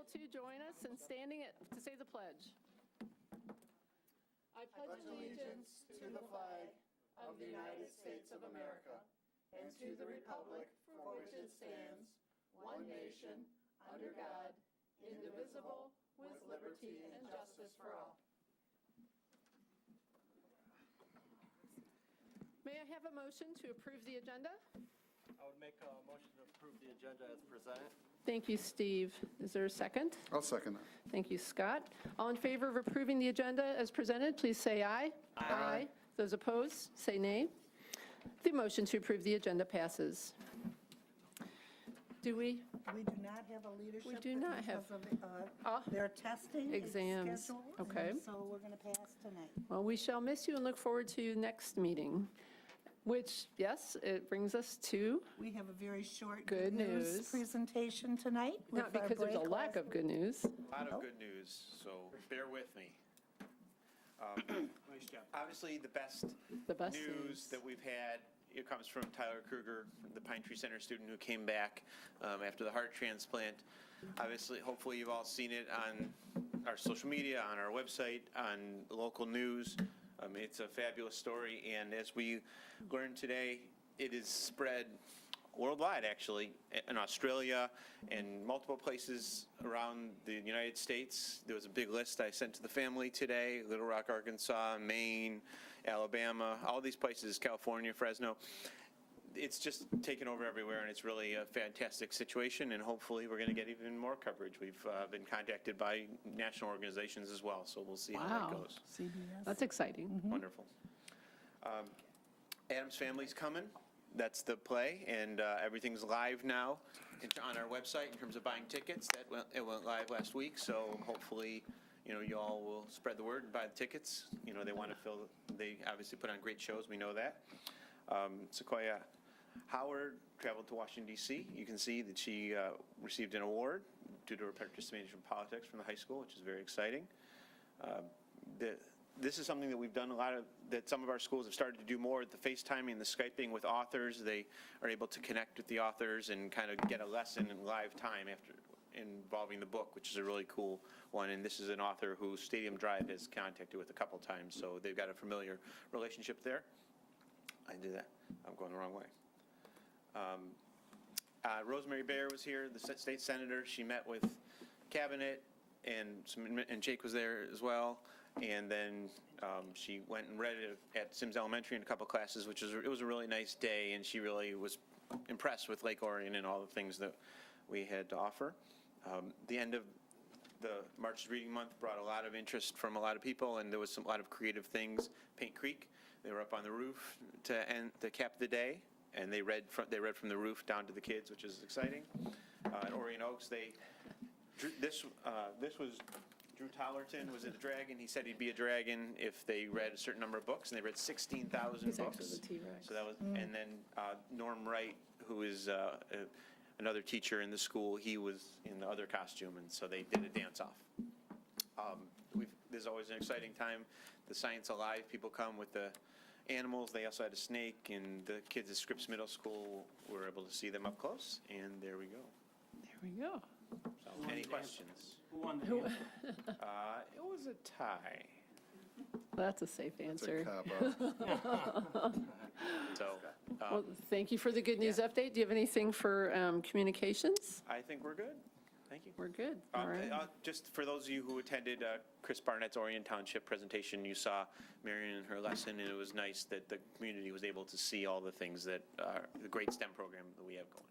able to join us in standing to say the pledge. I pledge allegiance to the flag of the United States of America and to the republic for which it stands, one nation, under God, indivisible, with liberty and justice for all. May I have a motion to approve the agenda? I would make a motion to approve the agenda as presented. Thank you, Steve. Is there a second? I'll second that. Thank you, Scott. All in favor of approving the agenda as presented, please say aye. Aye. Those opposed, say nay. The motion to approve the agenda passes. Do we? We do not have a leadership. We do not have because of their testing exams. schedule, Okay. and so we're going to pass tonight. Well, we shall miss you and look forward to next meeting, which, yes, it brings us to, We have a very short Good news. presentation tonight. not with our because there's a break lack of good news. A lot of good news, so bear with me. Obviously, the best news that we've had, it comes from Tyler Kruger, the Pine Tree Center student who came back after the heart transplant. Obviously, hopefully you've all seen it on our social media, on our website, on local news. It's a fabulous story, and as we learned today, it is spread worldwide, actually, in Australia and multiple places around the United States. There was a big list I sent to the family today: Little Rock, Arkansas, Maine, Alabama, all these places, California, Fresno. It's just taken over everywhere, and it's really a fantastic situation, and hopefully we're going to get even more coverage. We've been contacted by national organizations as well, so we'll see how that Wow. goes. CBS. That's exciting. Wonderful. Adam's Family's coming. That's the play, and everything's live now on our website in terms of buying tickets. It went live last week, so hopefully, you all will spread the word and buy the tickets. They want to fill. They obviously put on great shows. We know that. Sequoia Howard traveled to Washington, D.C. You can see that she received an award due to her participation in politics from the high school, which is very exciting. This is something that we've done a lot of, that some of our schools have started to do more, the FaceTiming, the Skyping with authors. They are able to connect with the authors and kind of get a lesson in live time after involving the book, which is a really cool one. And this is an author who Stadium Drive has contacted with a couple times, so they've got a familiar relationship there. I did that. I'm going the wrong way. Rosemary Baer was here, the state senator. She met with cabinet, and Jake was there as well. And then she went and read it at Sims Elementary in a couple classes, it was a really nice day, and she really was impressed with Lake Orion and all the things that we had to offer. The end of the March Reading Month brought a lot of interest from a lot of people, and there was a lot of creative things. Paint Creek, they were up on the roof to cap the day, and they read from the roof down to the kids, which is exciting. At Orion Oaks, this was Drew Tollerton was a dragon. He said he'd be a dragon if they read a certain number of books, and they read 16,000 He's books. actually the T-Rex. So that was, and then Norm Wright, who is another teacher in the school, he was in the other costume, and so they did a dance-off. There's always an exciting time. The Science Alive people come with the animals. They also had a snake, and the kids at Scripps Middle School were able to see them up close, and there we go. There we go. So, any questions? Who won the Who- dance? It was a tie. That's a safe It's a answer. cop-out. So Well, thank you for the good news update. Do you have anything for communications? I think we're good. Thank you. We're good. All right. Just for those of you who attended Chris Barnett's Orion Township presentation, you saw Marion in her lesson, and it was nice that the community was able to see all the things that the great STEM program that we have going.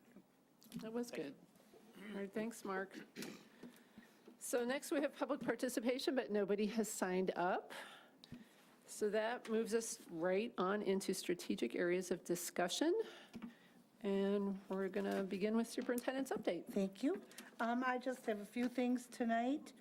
That was Thank good. All right, thanks, Mark. So next we have public participation, but nobody has signed up. So that moves us right on into strategic areas of discussion. And we're going to begin with superintendent's update. Thank you. I just have a few things tonight.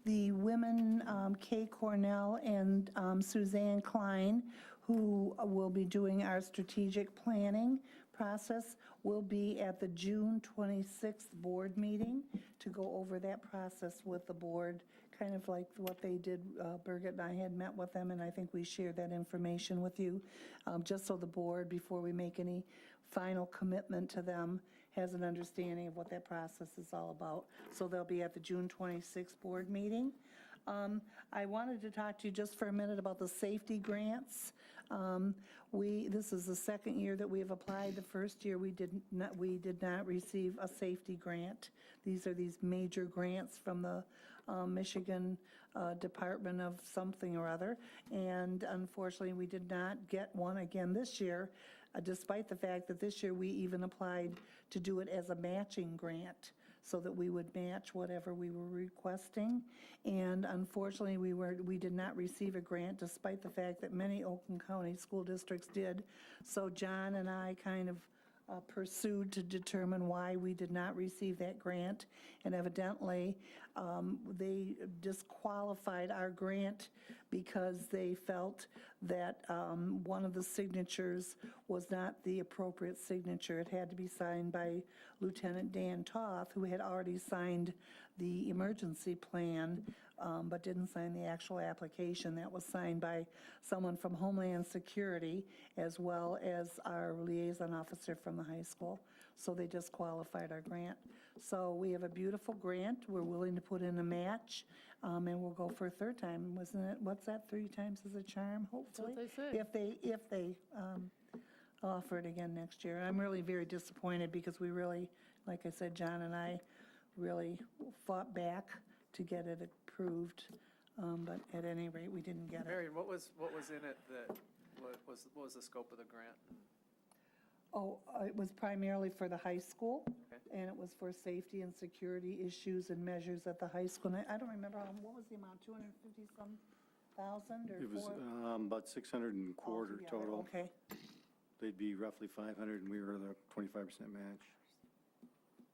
The women, Kay Cornell and Suzanne Klein, who will be doing our strategic planning process, will be at the June 26th board meeting to go over that process with the board, kind of like what they did. Birgit and I had met with them, and I think we shared that information with you, just so the board, before we make any final commitment to them, has an understanding of what that process is all about. So they'll be at the June 26th board meeting. I wanted to talk to you just for a minute about the safety grants. This is the second year that we have applied. The first year, we did not receive a safety grant. These are these major grants from the Michigan Department of something or other, and unfortunately, we did not get one again this year, despite the fact that this year we even applied to do it as a matching grant, so that we would match whatever we were requesting. And unfortunately, we did not receive a grant, despite the fact that many Oakland County school districts did. So John and I kind of pursued to determine why we did not receive that grant. And evidently, they disqualified our grant because they felt that one of the signatures was not the appropriate signature. It had to be signed by Lieutenant Dan Toth, who had already signed the emergency plan, but didn't sign the actual application. That was signed by someone from Homeland Security, as well as our liaison officer from the high school. So they disqualified our grant. So we have a beautiful grant. We're willing to put in a match, and we'll go for a third time. Wasn't it, what's that, 3 times is a charm, hopefully? That's what they say. If they offer it again next year. I'm really very disappointed because we really, like I said, John and I really fought back to get it approved, but at any rate, we didn't get it. Marion, what was in it that, what was the scope of the grant? Oh, it was primarily for the high school, Okay. and it was for safety and security issues and measures at the high school. And I don't remember, what was the amount, 250-some thousand or It was four? about 600 and a quarter Altogether, total. Okay, They'd be roughly 500, and we were the 25% match.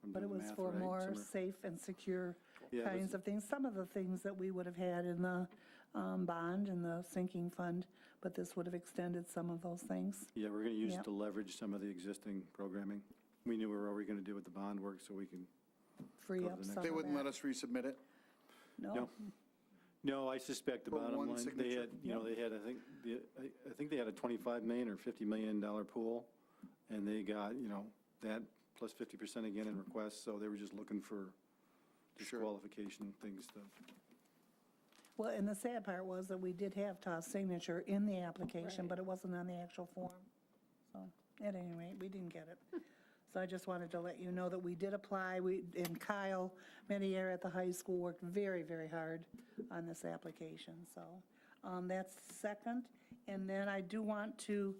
I'm but it doing the was math for right more somewhere. safe and secure Yeah, it was- kinds of things. Some of the things that we would have had in the bond and the sinking fund, but this would have extended some of those things. Yeah, we're going to use Yeah. it to leverage some of the existing programming. We knew we were already going to do with the bond work, so we can, Free Go to up the next some one. of They wouldn't let that. us resubmit it? No? no, I suspect the For bottom one line, they signature? had, they had, I think they had a $25 million or $50 million pool, and they got, that plus 50% again in requests, so they were just looking for Sure. disqualification things to. Well, and the sad part was that we did have Todd's signature in the application, Right. but it wasn't on the actual form. So, at any rate, we didn't get it. So I just wanted to let you know that we did apply. And Kyle Medier at the high school worked very, very hard on this application. So that's second. And then I do want to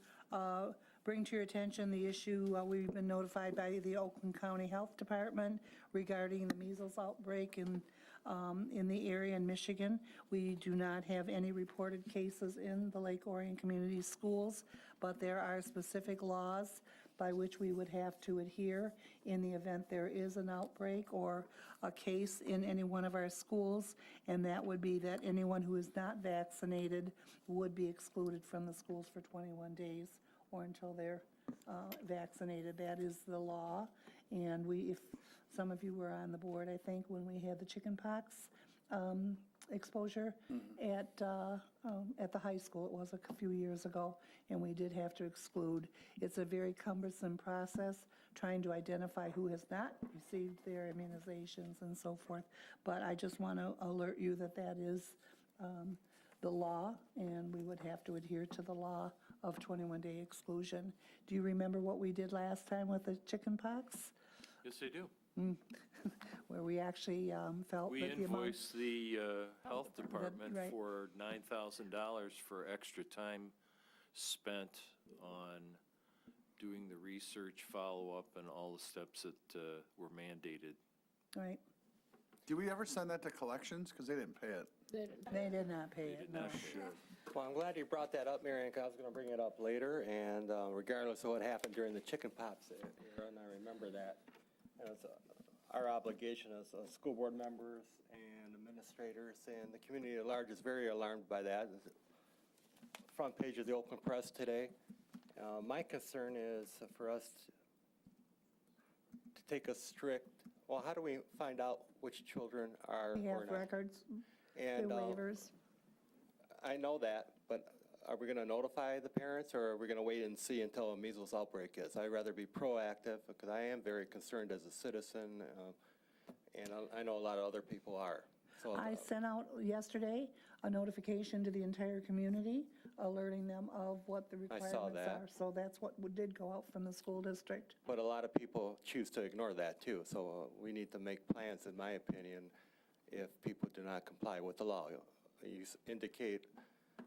bring to your attention the issue, we've been notified by the Oakland County Health Department regarding the measles outbreak in the area in Michigan. We do not have any reported cases in the Lake Orion Community Schools, but there are specific laws by which we would have to adhere in the event there is an outbreak or a case in any one of our schools, and that would be that anyone who is not vaccinated would be excluded from the schools for 21 days or until they're vaccinated. That is the law. And if some of you were on the board, I think, when we had the chickenpox exposure at the high school, it was a few years ago, and we did have to exclude. It's a very cumbersome process, trying to identify who has not received their immunizations and so forth. But I just want to alert you that that is the law, and we would have to adhere to the law of 21-day exclusion. Do you remember what we did last time with the chickenpox? Yes, they do. Where we actually felt We that the amount... invoiced the health department right. for $9,000 for extra time spent on doing the research, follow-up, and all the steps that were mandated. Right, Did we ever send that to collections? Because they didn't pay it. they did not pay it, Did no. not should. Well, I'm glad you brought that up, Marion, because I was going to bring it up later, and regardless of what happened during the chicken pox era, and I remember that, and it's our obligation as school board members and administrators, and the community at large is very alarmed by that. Front page of the Oakland Press today. My concern is for us to take a strict, well, how do we find out which children are We or have not? records, And the waivers. I know that, but are we going to notify the parents, or are we going to wait and see until a measles outbreak is? I'd rather be proactive, because I am very concerned as a citizen, and I know a lot of other people are. So I sent out yesterday a notification to the entire community, alerting them of what the requirements that. are. So that's what did go out from the school district. But a lot of people choose to ignore that, too. So we need to make plans, in my opinion, if people do not comply with the law.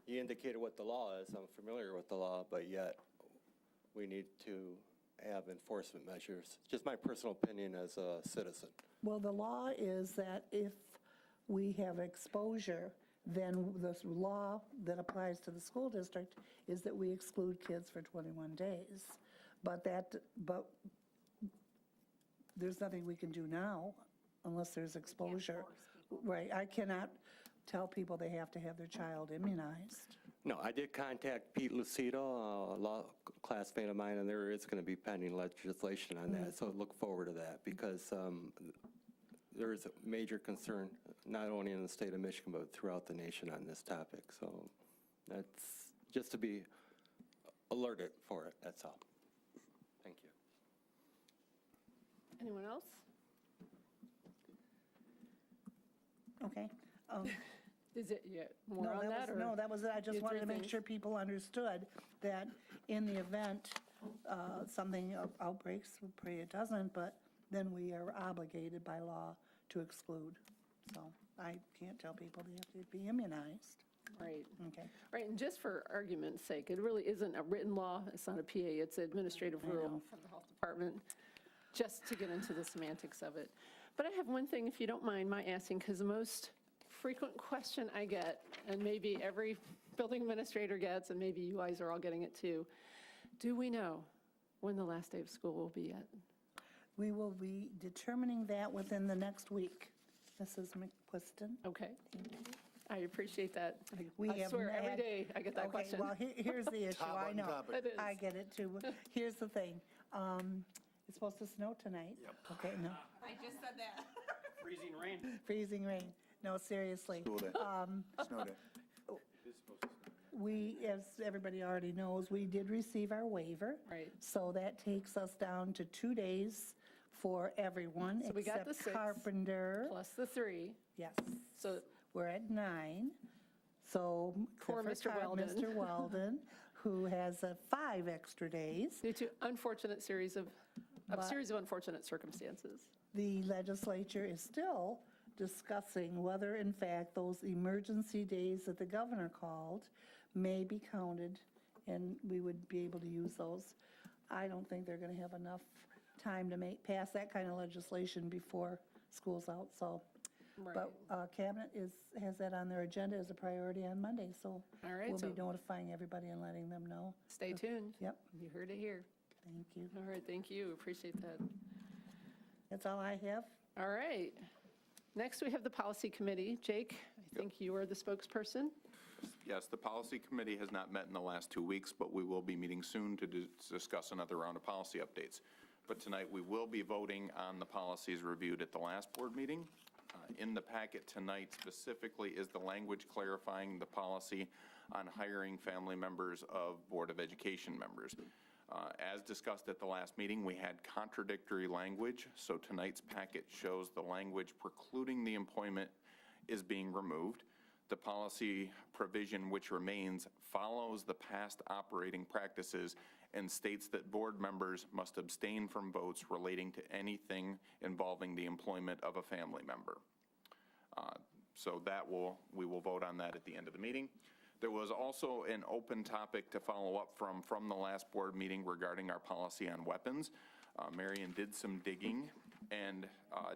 You indicated what the law is. I'm familiar with the law, but yet we need to have enforcement measures. Just my personal opinion as a citizen. Well, the law is that if we have exposure, then the law that applies to the school district is that we exclude kids for 21 days. But there's nothing we can do now unless there's exposure. Right, I cannot tell people they have to have their child immunized. No, I did contact Pete Lucido, a law classmate of mine, and there is going to be pending legislation on that. So look forward to that, because there is a major concern, not only in the state of Michigan, but throughout the nation on this topic. So that's just to be alerted for it, that's all. Thank you. Anyone else? Okay. Is it more on that? Or No, that was it. I just your wanted to three make things? sure people understood that in the event something outbreaks, we pray it doesn't, but then we are obligated by law to exclude. So I can't tell people they have to be immunized. Right. Okay. Right, and just for argument's sake, it really isn't a written law, it's not a PA, it's an administrative rule from the health department, just to get into the semantics of it. But I have one thing, if you don't mind my asking, because the most frequent question I get, and maybe every building administrator gets, and maybe you guys are all getting it too, do we know when the last day of school will be yet? We will be determining that within the next week. Mrs. McQuiston? Okay. I appreciate that. We I have swear, every had- day I get that Okay, question. well, here's the issue, I know. It is. I get it too. Here's the thing. It's supposed to snow tonight. Yep. Okay, no. I just said that. Freezing rain. Freezing rain. No, seriously. Snow day. We, as everybody already knows, we did receive our waiver. Right. So that takes us down to 2 days for everyone So we got the except 6 Carpenter. Plus the 3, Yes. so We're at 9. So. Poor except for Mr. Weldon. Mr. Weldon, who has 5 extra days. due to unfortunate series of unfortunate circumstances. The legislature is still discussing whether, in fact, those emergency days that the governor called may be counted, and we would be able to use those. I don't think they're going to have enough time to pass that kind of legislation before school's out, so. Right. But Cabinet has that on their agenda as a priority on Monday, so. All right, We'll so- be notifying everybody and letting them know. Stay tuned. Yep, You heard it here. thank you. All right, thank you, appreciate that. That's all I have. All right. Next, we have the Policy Committee. Jake, I think you are the spokesperson. Yes, the policy committee has not met in the last 2 weeks, but we will be meeting soon to discuss another round of policy updates. But tonight, we will be voting on the policies reviewed at the last board meeting. In the packet tonight specifically is the language clarifying the policy on hiring family members of Board of Education members. As discussed at the last meeting, we had contradictory language, so tonight's packet shows the language precluding the employment is being removed. The policy provision which remains follows the past operating practices and states that board members must abstain from votes relating to anything involving the employment of a family member. So we will vote on that at the end of the meeting. There was also an open topic to follow up from the last board meeting regarding our policy on weapons. Marion did some digging and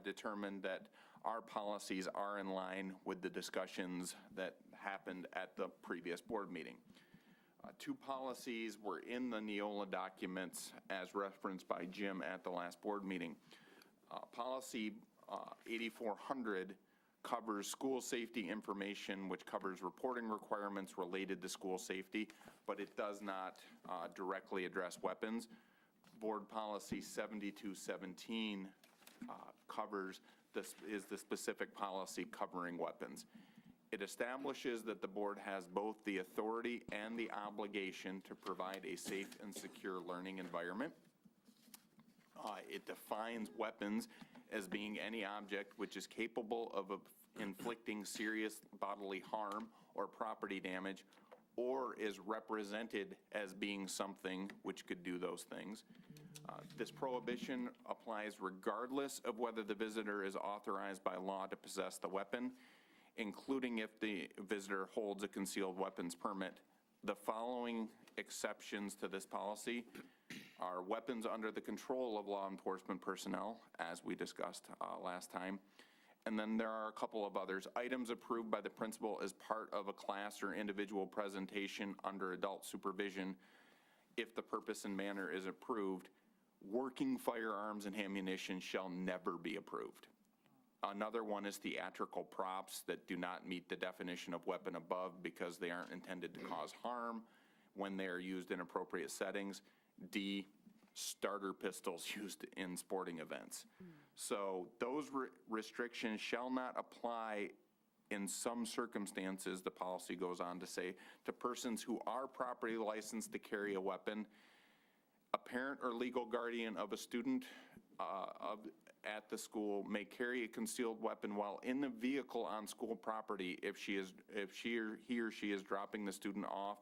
determined that our policies are in line with the discussions that happened at the previous board meeting. 2 policies were in the Neola documents as referenced by Jim at the last board meeting. Policy 8400 covers school safety information, which covers reporting requirements related to school safety, but it does not directly address weapons. Board Policy 7217 covers this, is the specific policy covering weapons. It establishes that the board has both the authority and the obligation to provide a safe and secure learning environment. It defines weapons as being any object which is capable of inflicting serious bodily harm or property damage, or is represented as being something which could do those things. This prohibition applies regardless of whether the visitor is authorized by law to possess the weapon, including if the visitor holds a concealed weapons permit. The following exceptions to this policy are weapons under the control of law enforcement personnel, as we discussed last time. And then there are a couple of others. Items approved by the principal as part of a class or individual presentation under adult supervision, if the purpose and manner is approved. Working firearms and ammunition shall never be approved. Another one is theatrical props that do not meet the definition of weapon above because they aren't intended to cause harm when they are used in appropriate settings. D, starter pistols used in sporting events. So those restrictions shall not apply in some circumstances, the policy goes on to say, to persons who are properly licensed to carry a weapon. A parent or legal guardian of a student at the school may carry a concealed weapon while in the vehicle on school property if he or she is dropping the student off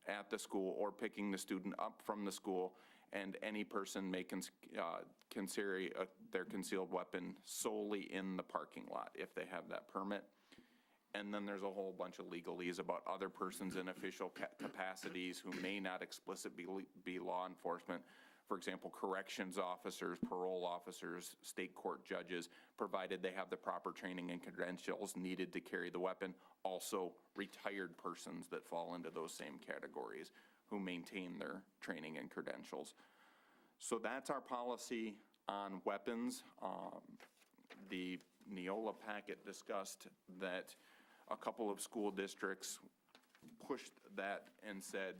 at the school or picking the student up from the school, and any person may carry their concealed weapon solely in the parking lot if they have that permit. And then there's a whole bunch of legalese about other persons in official capacities who may not explicitly be law enforcement. For example, corrections officers, parole officers, state court judges, provided they have the proper training and credentials needed to carry the weapon. Also, retired persons that fall into those same categories who maintain their training and credentials. So that's our policy on weapons. The Neola packet discussed that a couple of school districts pushed that and said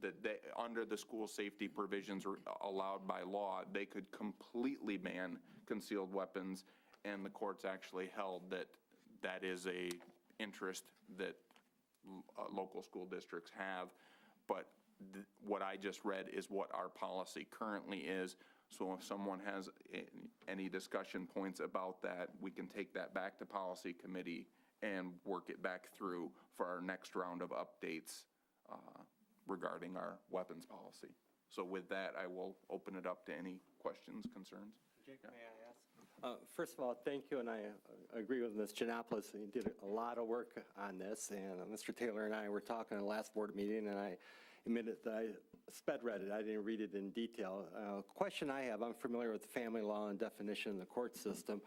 that they, under the school safety provisions allowed by law, they could completely ban concealed weapons, and the courts actually held that that is a interest that local school districts have. But what I just read is what our policy currently is. So if someone has any discussion points about that, we can take that back to policy committee and work it back through for our next round of updates regarding our weapons policy. So with that, I will open it up to any questions, concerns. Jake, may I ask? First of all, thank you, and I agree with Ms. Janopoulos. You did a lot of work on this, and Mr. Taylor and I were talking at the last board meeting, and I admitted that I sped read it. I didn't read it in detail. Question I have, I'm familiar with the family law and definition in the court system,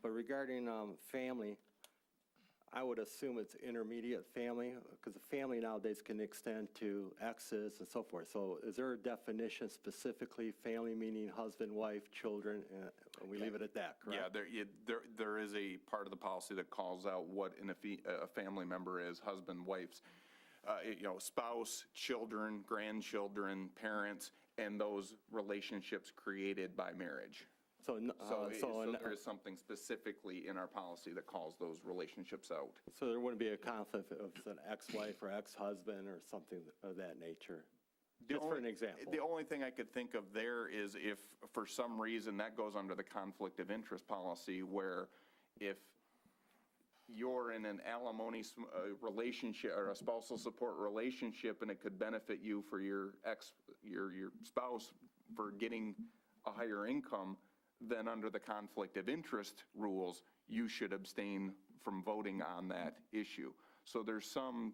but regarding family, I would assume it's intermediate family, because the family nowadays can extend to exes and so forth. So is there a definition specifically, family meaning husband, wife, children, and we leave it at that, correct? Yeah, there is a part of the policy that calls out what a family member is, husband, wives, spouse, children, grandchildren, parents, and those relationships created by marriage. So there is something specifically in our policy that calls those relationships out. So there wouldn't be a conflict if it's an ex-wife or ex-husband or something of that nature? Just for an example. The only thing I could think of there is if, for some reason, that goes under the conflict of interest policy, where if you're in an alimony relationship or a spousal support relationship and it could benefit you for your spouse for getting a higher income, then under the conflict of interest rules, you should abstain from voting on that issue. So there's some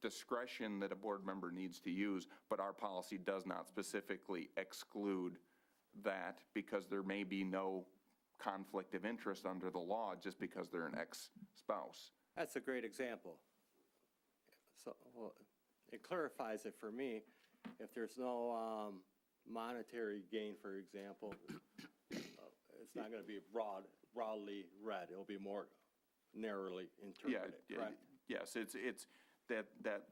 discretion that a board member needs to use, but our policy does not specifically exclude that, because there may be no conflict of interest under the law just because they're an ex-spouse. That's a great example. So it clarifies it for me. If there's no monetary gain, for example, it's not going to be broadly read. It'll be more narrowly interpreted, correct? Yes, it's that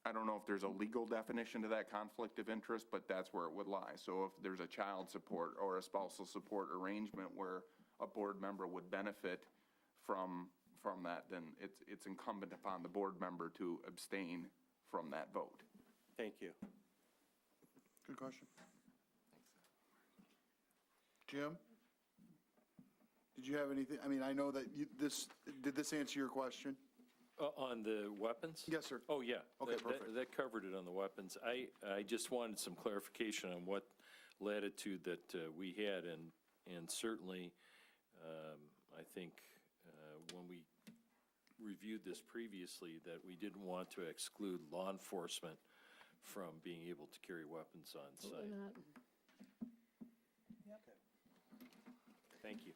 I don't know if there's a legal definition to that conflict of interest, but that's where it would lie. So if there's a child support or a spousal support arrangement where a board member would benefit from from that, then it's incumbent upon the board member to abstain from that vote. Thank you. Good question. Jim? Did you have anything, I mean, I know that did this answer your question? On the weapons? Yes, sir. Oh, yeah. Okay, That- perfect. That covered it on the weapons. I just wanted some clarification on what latitude that we had, and certainly, I think when we reviewed this previously, that we didn't want to exclude law enforcement from being able to carry weapons on Absolutely site. not. Thank you.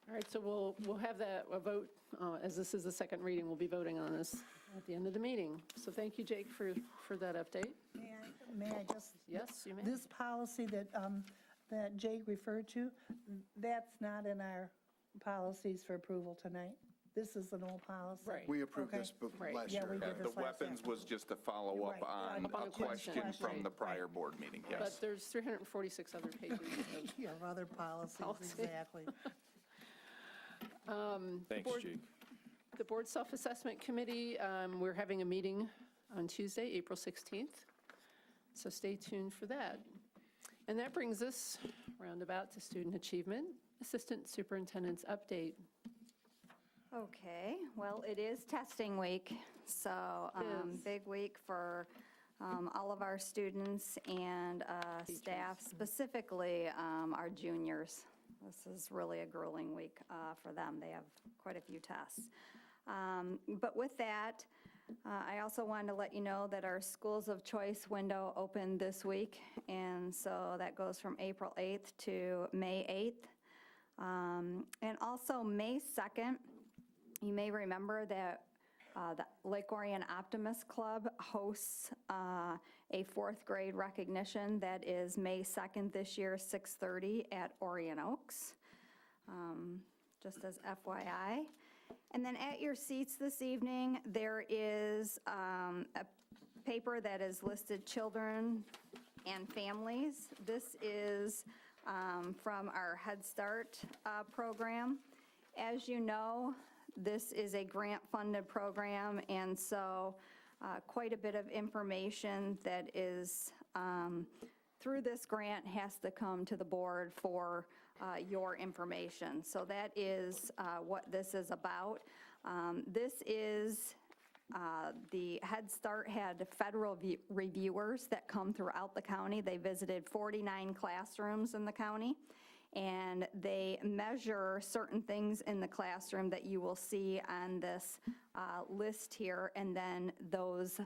All right, so we'll have a vote, as this is the second reading, we'll be voting on this at the end of the meeting. So thank you, Jake, for that update. May I just? Yes, you may. This policy that Jake referred to, that's not in our policies for approval tonight. This is an old policy. Right. We approved Okay. this Right. last Yeah, year. we did The this last year. weapons was just a follow-up Right. on Upon a a question. question from the Right. prior board meeting, But yes. there's 346 other pages of Yeah, other policies, Policy. exactly. Thanks, board- Jake. the Board Self-Assessment Committee. We're having a meeting on Tuesday, April 16th, so stay tuned for that. And that brings us roundabout to student achievement. Assistant Superintendent's update. Okay, well, it is testing week, so is. big week for all of our students and staff, specifically our juniors. This is really a grueling week for them. They have quite a few tests. But with that, I also wanted to let you know that our Schools of Choice window opened this week, and so that goes from April 8th to May 8th. And also May 2nd, you may remember that the Lake Orion Optimist Club hosts a fourth grade recognition that is May 2nd this year, 6:30 at Orion Oaks, just as FYI. And then at your seats this evening, there is a paper that is listed children and families. This is from our Head Start program. As you know, this is a grant-funded program, and so quite a bit of information that is through this grant has to come to the board for your information. So that is what this is about. This is the Head Start had federal reviewers that come throughout the county. They visited 49 classrooms in the county, and they measure certain things in the classroom that you will see on this list here, and then those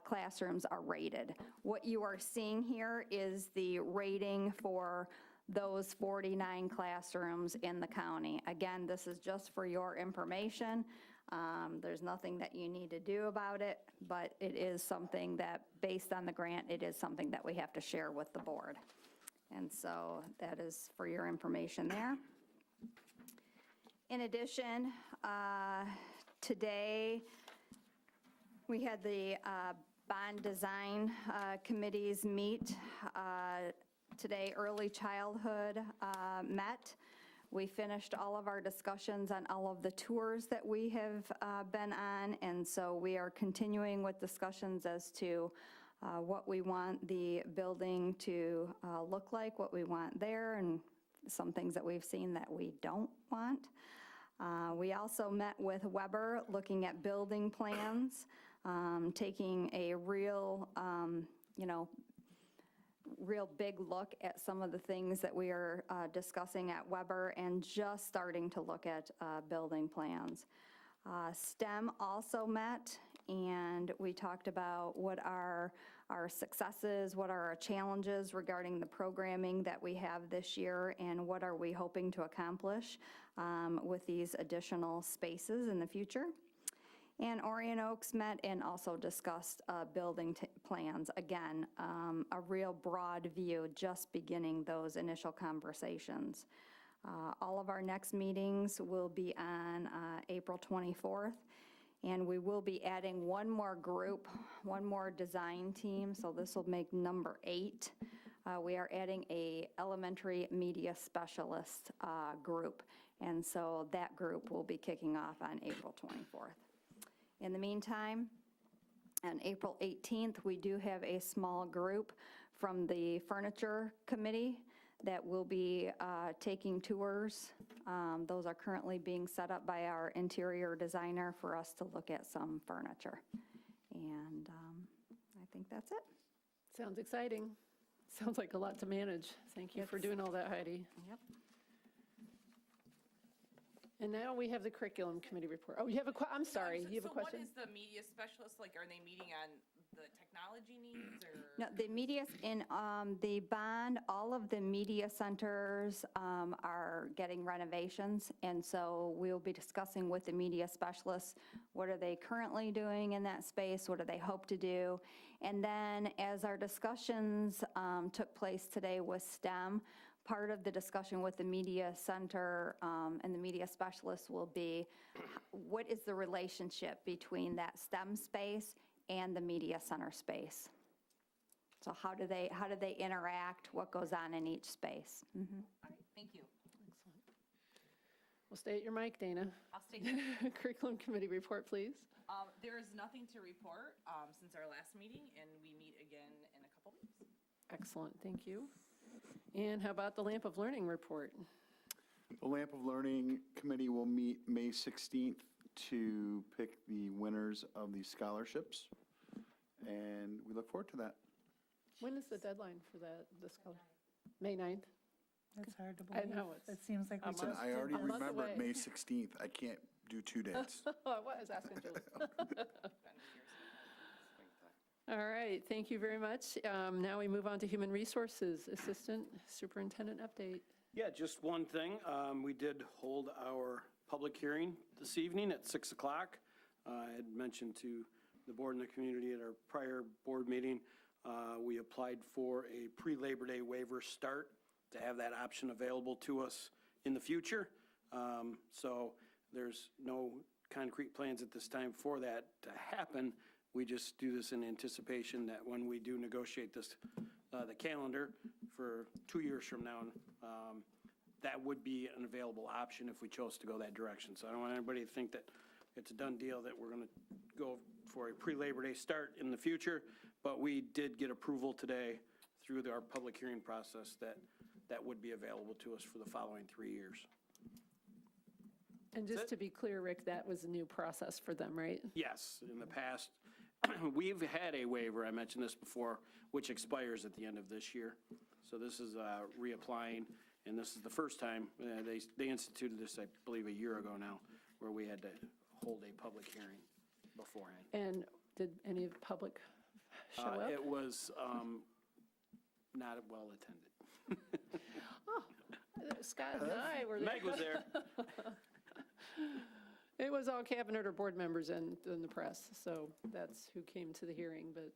classrooms are rated. What you are seeing here is the rating for those 49 classrooms in the county. Again, this is just for your information. There's nothing that you need to do about it, but it is something that, based on the grant, it is something that we have to share with the board. And so that is for your information there. In addition, today, we had the bond design committees meet. Today, early childhood met. We finished all of our discussions on all of the tours that we have been on, and so we are continuing with discussions as to what we want the building to look like, what we want there, and some things that we've seen that we don't want. We also met with Weber, looking at building plans, taking a real, real big look at some of the things that we are discussing at Weber, and just starting to look at building plans. STEM also met, and we talked about what are our successes, what are our challenges regarding the programming that we have this year, and what are we hoping to accomplish with these additional spaces in the future. And Orion Oaks met and also discussed building plans. Again, a real broad view, just beginning those initial conversations. All of our next meetings will be on April 24th, and we will be adding one more group, one more design team, so this will make number 8 we are adding a elementary media specialist group, and so that group will be kicking off on April 24th. In the meantime, on April 18th, we do have a small group from the Furniture Committee that will be taking tours. Those are currently being set up by our interior designer for us to look at some furniture. And I think that's it. Sounds exciting. Sounds like a lot to manage. Thank you for doing all that, Heidi. Yep. And now we have the curriculum committee report. Oh, you have I'm sorry, you have a question? So what is the media specialist, like, are they meeting on the technology needs, or? No, the media, in the bond, all of the media centers are getting renovations, and so we'll be discussing with the media specialists, what are they currently doing in that space, what do they hope to do? And then, as our discussions took place today with STEM, part of the discussion with the media center and the media specialists will be, what is the relationship between that STEM space and the media center space? So how do they interact? What goes on in each space? All right, thank you. Excellent. Well, stay at your mic, Dana. I'll stay here. Curriculum committee report, please. There is nothing to report since our last meeting, and we meet again in a couple weeks. Excellent, thank you. And how about the Lamp of Learning report? The Lamp of Learning Committee will meet May 16th to pick the winners of the scholarships, and we look forward to that. When is the deadline for that, May 9th? That's hard to I believe. know, It seems like we a just month. I already A month remembered away. May 16th. I can't do 2 dates. Oh, I was asking Julie. All right, thank you very much. Now we move on to Human Resources Assistant Superintendent update. Yeah, just one thing. We did hold our public hearing this evening at 6 o'clock. I had mentioned to the board and the community at our prior board meeting, we applied for a pre-Labor Day waiver start to have that option available to us in the future. So there's no concrete plans at this time for that to happen. We just do this in anticipation that when we do negotiate this, the calendar for 2 years from now, that would be an available option if we chose to go that direction. So I don't want anybody to think that it's a done deal that we're going to go for a pre-Labor Day start in the future, but we did get approval today through our public hearing process that that would be available to us for the following 3 years. And just to be clear, Rick, that was a new process for them, right? Yes, in the past, we've had a waiver, I mentioned this before, which expires at the end of this year. So this is reapplying, and this is the first time, they instituted this, I believe, a year ago now, where we had to hold a public hearing beforehand. And did any of the public show up? It was not well attended. Scott and I were there. Meg was there. It was all cabinet or board members and the press, so that's who came to the hearing. But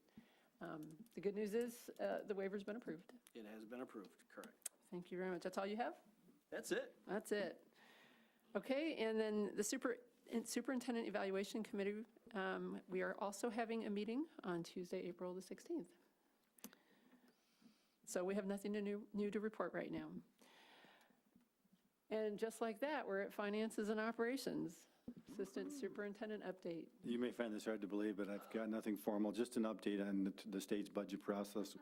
the good news is the waiver's been approved. It has been approved, correct. Thank you very much. That's all you have? That's it. That's it. Okay, and then the Superintendent Evaluation Committee, we are also having a meeting on Tuesday, April the 16th. So we have nothing new to report right now. And just like that, we're at Finances and Operations. Assistant Superintendent update. You may find this hard to believe, but I've got nothing formal, just an update on the state's budget process.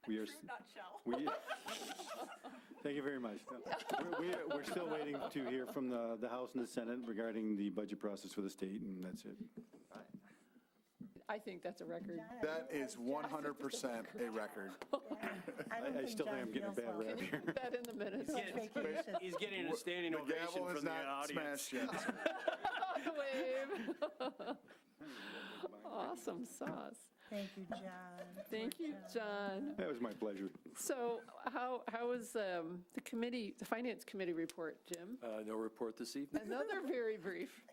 We are. Nutshell. Thank you very much. We're still waiting to hear from the House and the Senate regarding the budget process for the state, and that's it. I think that's a record. That is 100% a record. I still think I'm getting a bad rap here. Put that in the minutes. He's getting a standing The ovation gavel from has the not audience. smashed yet. Wave. Awesome sauce. Thank you, John. Thank you, John. That was my pleasure. So how was the Finance Committee report, Jim? No report this evening. Another very brief.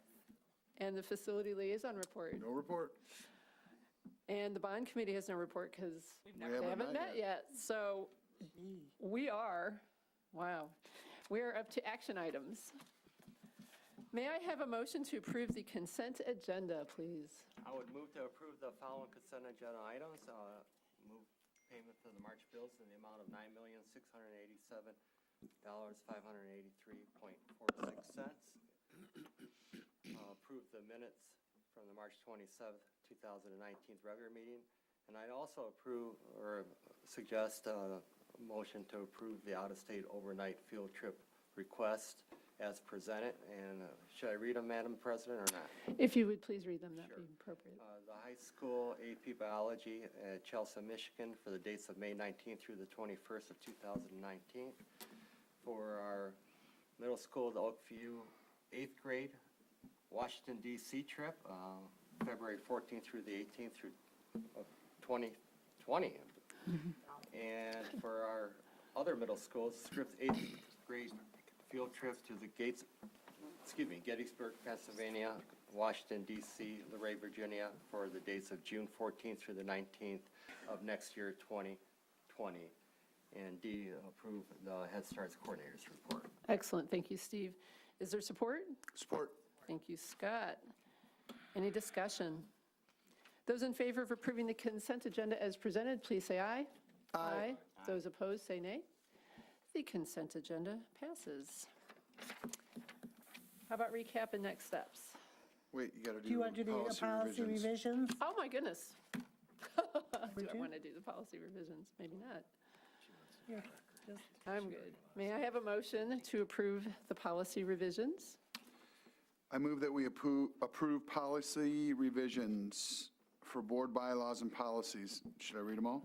And the Facility Liaison report. No report. And the Bond Committee has no report because We they haven't met yet. So we are up to action items. May I have a motion to approve the consent agenda, please? I would move to approve the following consent agenda items. Move payment for the March bills in the amount of $9,687,583.46. Approve the minutes from the March 27th, 2019 regular meeting. And I'd also approve or suggest a motion to approve the out-of-state overnight field trip request as presented. And should I read them, Madam President, or not? If you would please read them, that'd be appropriate. The high school AP Biology at Chelsea, Michigan for the dates of May 19th through the 21st of 2019. For our middle school, the Oakview 8th grade Washington DC trip, February 14th through the 18th of 2020. And for our other middle schools, Scripps 8th grade field trip to the Gettysburg, Pennsylvania, Washington DC, Luray, Virginia for the dates of June 14th through the 19th of next year, 2020. And D, approve the Head Start's coordinator's report. Excellent, thank you, Steve. Is there support? Support. Thank you, Scott. Any discussion? Those in favor of approving the consent agenda as presented, please say aye. Aye. Those opposed, say nay. The consent agenda passes. How about recap and next steps? Wait, you got to Do you want to do the policy revisions? Oh, my goodness. Do Would I you? want to do the policy revisions? Maybe not. Here, just- I'm good. May I have a motion to approve the policy revisions? I move that we approve policy revisions for board bylaws and policies. Should I read them all?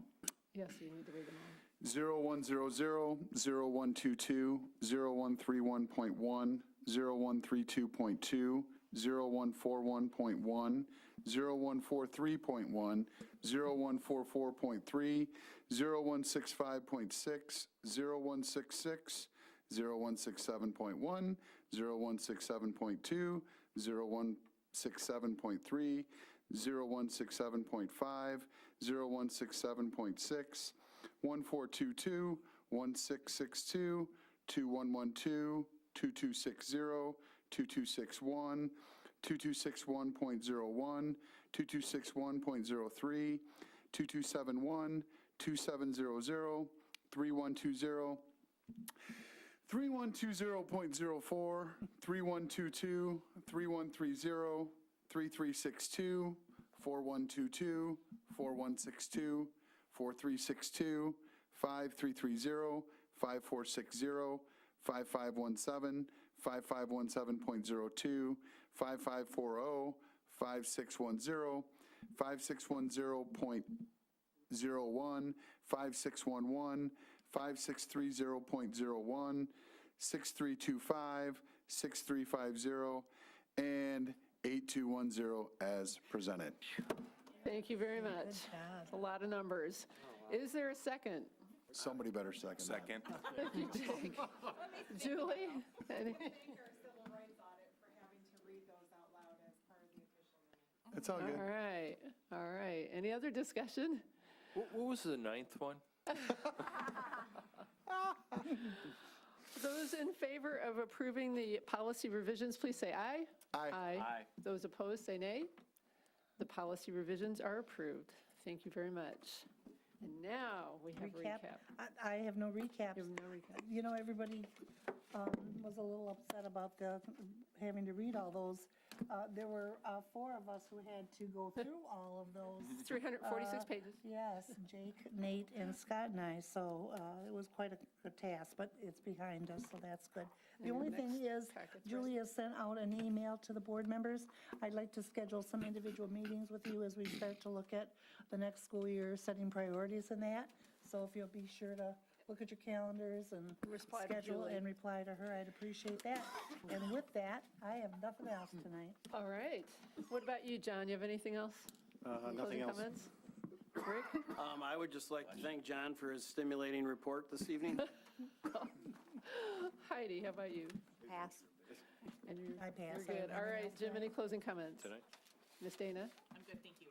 Yes, you need to read them all. 0100, 0122, 0131.1, 0132.2, 0141.1, 0143.1, 0144.3, 0165.6, 0166, 0167.1, 0167.2, 0167.3, 0167.5, 0167.6, 1422, 1662, 2112, 2260, 2261, 2261.01, 2261.03, 2271, 2700, 3120, 3120.04, 3122, 3130, 3362, 4122, 4162, 4362, 5330, 5460, 5517, 5517.02, 5540, 5610, 5610.01, 5611, 5630.01, 6325, 6350, and 8210 as presented. Thank you very much. It's a lot of numbers. Is there a second? Somebody better second that. Second. Thank you, Jake. Julie? Any- It's all good. All right, all right. Any other discussion? What was the ninth one? Those in favor of approving the policy revisions, please say aye. Aye. Aye. Those opposed, say nay. The policy revisions are approved. Thank you very much. And now we have recap. I have no recaps. You have no recap. You know, everybody was a little upset about having to read all those. There were 4 of us who had to go through all of those. 346 pages. Yes, Jake, Nate, and Scott and I, so it was quite a task, but it's behind us, so that's good. The And only the thing next is, packet's Julie has sent out an email to the board members. I'd like to schedule some individual meetings with you as we start to look at the next school year, setting priorities in that. So if you'll be sure to look at your calendars and Reply to schedule Julie. and reply to her, I'd appreciate that. And with that, I have nothing else tonight. All right. What about you, John? You have anything else? Nothing Closing else. comments? Rick? I would just like to thank John for his stimulating report this evening. Heidi, how about you? Pass. And you're- I pass. You're I good. have All nothing right, else Jim, tonight. any closing comments? Tonight? Miss Dana? I'm good, thank you.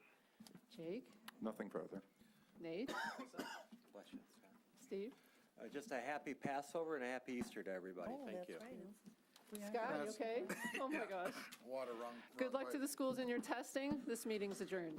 Jake? Nothing further. Nate? Bless you, Scott. Steve? Just a happy Passover and a happy Easter to everybody. Oh, Thank that's you. right. We are- Scott, you okay? Oh, my gosh. Water run. Good luck to the schools in your testing. This meeting's adjourned.